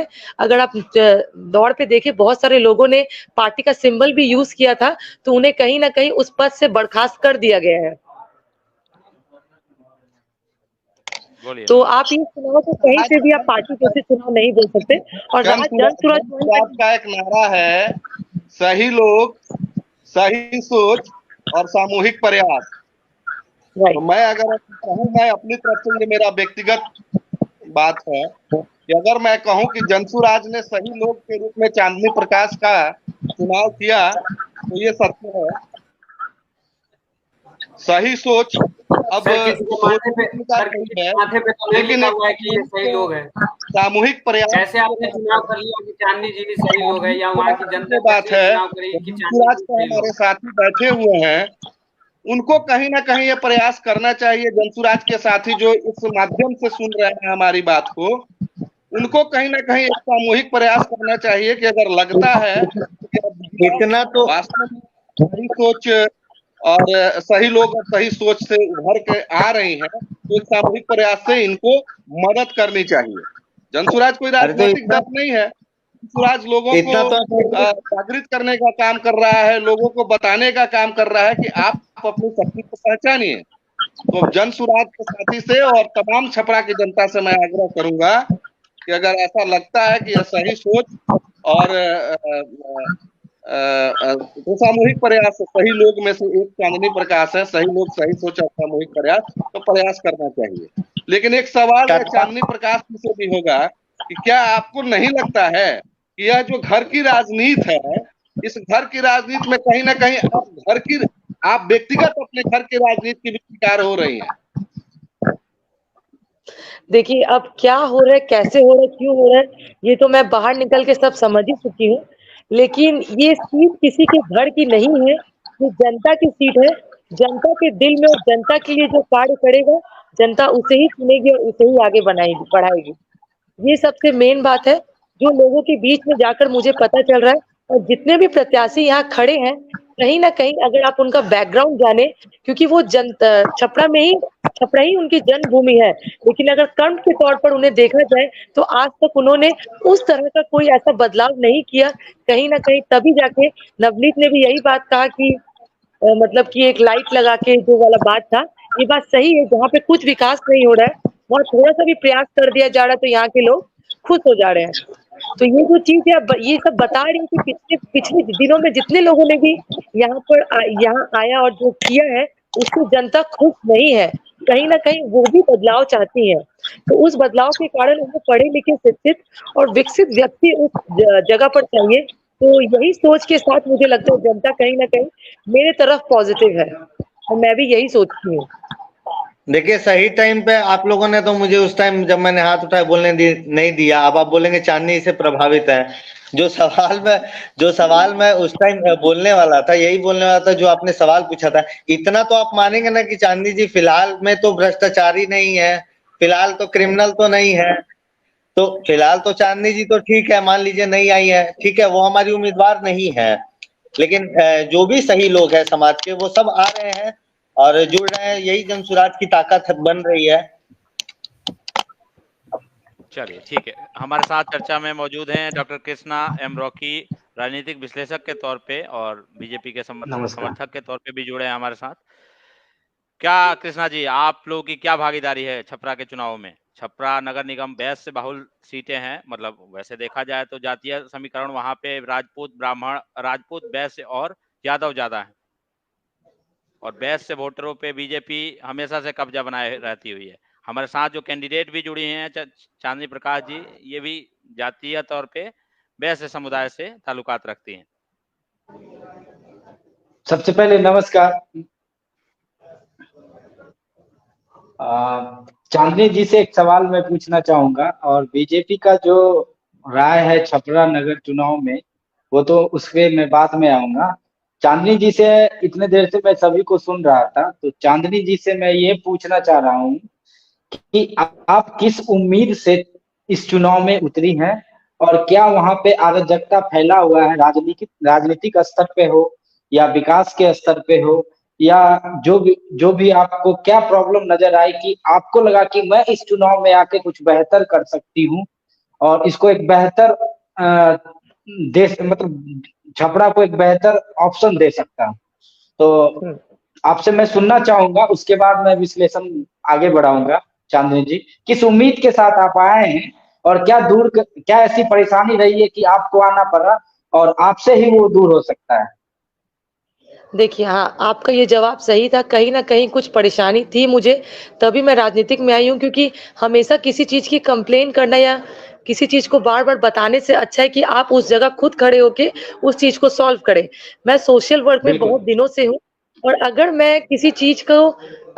है। अगर आप दौड़ पे देखें, बहुत सारे लोगों ने पार्टी का सिंबल भी यूज किया था, तो उन्हें कहीं ना कहीं उस पद से बर्खास्त कर दिया गया है। तो आप ये चुनाव तो कहीं से भी आप पार्टी जैसे चुनाव नहीं बोल सकते। और रहा जन सुराज का एक नारा है, सही लोग, सही सोच और सामूहिक प्रयास। तो मैं अगर कहूँ, मैं अपनी तरफ से, ये मेरा व्यक्तिगत बात है कि अगर मैं कहूँ कि जनसुराज ने सही लोग के रूप में चांदनी प्रकाश का चुनाव किया, तो ये सत्य है। सही सोच, अब माथे पे तो नहीं लिखा हुआ है कि ये सही लोग हैं। सामूहिक प्रयास, कैसे आपने चुनाव कर लिया कि चांदनी जी भी सही लोग हैं, या वहाँ की जनता बात है। जनसुराज पर हमारे साथी बैठे हुए हैं, उनको कहीं ना कहीं ये प्रयास करना चाहिए। जनसुराज के साथी जो इस माध्यम से सुन रहे हैं हमारी बात को, उनको कहीं ना कहीं एक सामूहिक प्रयास करना चाहिए कि अगर लगता है कि इतना तो वास्तव में सही सोच और सही लोग और सही सोच से उभर के आ रही हैं, तो एक सामूहिक प्रयास से इनको मदद करनी चाहिए। जनसुराज कोई राजनीतिक दल नहीं है। जनसुराज लोगों को जागृत करने का काम कर रहा है, लोगों को बताने का काम कर रहा है कि आप अपनी शक्ति को पहचानिए। तो जनसुराज के साथी से और तमाम छपरा की जनता से मैं आग्रह करूंगा कि अगर ऐसा लगता है कि यह सही सोच और तो सामूहिक प्रयास, सही लोग में से एक चांदनी प्रकाश है, सही लोग, सही सोच और सामूहिक प्रयास, तो प्रयास करना चाहिए। लेकिन एक सवाल है चांदनी प्रकाश से भी होगा कि क्या आपको नहीं लगता है कि यह जो घर की राजनीति है, इस घर की राजनीति में कहीं ना कहीं आप व्यक्तिगत अपने घर की राजनीति की भी शिकार हो रही हैं? देखिए, अब क्या हो रहा है, कैसे हो रहा है, क्यों हो रहा है, ये तो मैं बाहर निकल के सब समझ ही चुकी हूँ। लेकिन ये सीट किसी के घर की नहीं है, ये जनता की सीट है। जनता के दिल में और जनता के लिए जो कार्य करेगा, जनता उसे ही चुनेगी और उसे ही आगे बढ़ाएगी। ये सबसे मेन बात है, जो लोगों के बीच में जाकर मुझे पता चल रहा है। और जितने भी प्रत्याशी यहाँ खड़े हैं, कहीं ना कहीं अगर आप उनका बैकग्राउंड जाने, क्योंकि वो छपरा ही उनकी जन्मभूमि है, लेकिन अगर कर्म के तौर पर उन्हें देखा जाए तो आज तक उन्होंने उस तरह का कोई ऐसा बदलाव नहीं किया। कहीं ना कहीं तभी जाके नवनीत ने भी यही बात कहा कि मतलब कि एक लाइट लगा के जो वाला बात था, ये बात सही है। जहाँ पे कुछ विकास नहीं हो रहा है, वहाँ थोड़ा सा भी प्रयास कर दिया जा रहा है, तो यहाँ के लोग खुश हो जा रहे हैं। तो ये जो चीज है, ये सब बता रही है कि पिछले दिनों में जितने लोगों ने भी यहाँ आया और जो किया है, उससे जनता खुश नहीं है। कहीं ना कहीं वो भी बदलाव चाहती है। तो उस बदलाव के कारण उन्हें पढ़े लिखे, शिक्षित और विकसित व्यक्ति उस जगह पर चाहिए। तो यही सोच के साथ मुझे लगता है जनता कहीं ना कहीं मेरे तरफ पॉजिटिव है, और मैं भी यही सोचती हूँ। देखिए, सही टाइम पे आप लोगों ने तो मुझे उस टाइम जब मैंने हाथ उठाया बोलने नहीं दिया। अब आप बोलेंगे चांदनी से प्रभावित है। जो सवाल मैं उस टाइम बोलने वाला था, यही बोलने वाला था जो आपने सवाल पूछा था। इतना तो आप मानेंगे ना कि चांदनी जी फिलहाल में तो भ्रष्टाचारी नहीं है, फिलहाल तो क्रिमिनल तो नहीं है। तो फिलहाल तो चांदनी जी तो ठीक है, मान लीजिए नहीं आई है, ठीक है, वो हमारी उम्मीदवार नहीं है। लेकिन जो भी सही लोग हैं समाज के, वो सब आ रहे हैं और जुड़ रहे हैं। यही जनसुराज की ताकत बन रही है। चलिए, ठीक है। हमारे साथ चर्चा में मौजूद हैं डॉक्टर कृष्णा एम रॉकी, राजनीतिक विश्लेषक के तौर पे और बीजेपी के समर्थक के तौर पे भी जुड़े हैं हमारे साथ। क्या कृष्णा जी, आप लोगों की क्या भागीदारी है छपरा के चुनाव में? छपरा नगर निगम 22 से बहुल सीटें हैं, मतलब वैसे देखा जाए तो जातीय समीकरण वहां पे राजपूत, ब्राह्मण, राजपूत, वैश्य और यादव ज्यादा है, और 22 से वोटरों पे बीजेपी हमेशा से कब्जा बनाए रहती हुई है। हमारे साथ जो कैंडिडेट भी जुड़ी हैं, चांदनी प्रकाश जी, ये भी जातीय तौर पे वैश्य समुदाय से ताल्लुकात रखती हैं। सबसे पहले नमस्कार। चांदनी जी से एक सवाल मैं पूछना चाहूंगा, और बीजेपी का जो राय है छपरा नगर चुनाव में, वो तो उसके मैं बाद में आऊंगा। चांदनी जी से इतने देर से मैं सभी को सुन रहा था, तो चांदनी जी से मैं ये पूछना चाह रहा हूँ कि आप किस उम्मीद से इस चुनाव में उतरी हैं, और क्या वहां पे अराजकता फैला हुआ है, राजनीतिक स्तर पे हो या विकास के स्तर पे हो, या जो भी आपको क्या प्रॉब्लम नजर आई कि आपको लगा कि मैं इस चुनाव में आके कुछ बेहतर कर सकती हूँ, और इसको एक बेहतर देश मतलब छपरा को एक बेहतर ऑप्शन दे सकता हूँ। तो आपसे मैं सुनना चाहूंगा, उसके बाद मैं विश्लेषण आगे बढ़ाऊंगा। चांदनी जी, किस उम्मीद के साथ आप आए हैं और क्या ऐसी परेशानी रही है कि आपको आना पड़ा और आपसे ही वो दूर हो सकता है? देखिए, हाँ, आपका ये जवाब सही था। कहीं न कहीं कुछ परेशानी थी मुझे, तभी मैं राजनीतिक में आई हूँ, क्योंकि हमेशा किसी चीज़ की कंप्लेन करना या किसी चीज़ को बार-बार बताने से अच्छा है कि आप उस जगह खुद खड़े होके उस चीज़ को सॉल्व करें। मैं सोशल वर्क में बहुत दिनों से हूँ, और अगर मैं किसी चीज़ को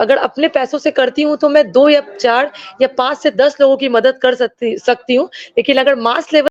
अगर अपने पैसों से करती हूँ, तो मैं 2 या 4 या 5 से 10 लोगों की मदद कर सकती सकती हूँ। लेकिन अगर मास लेवल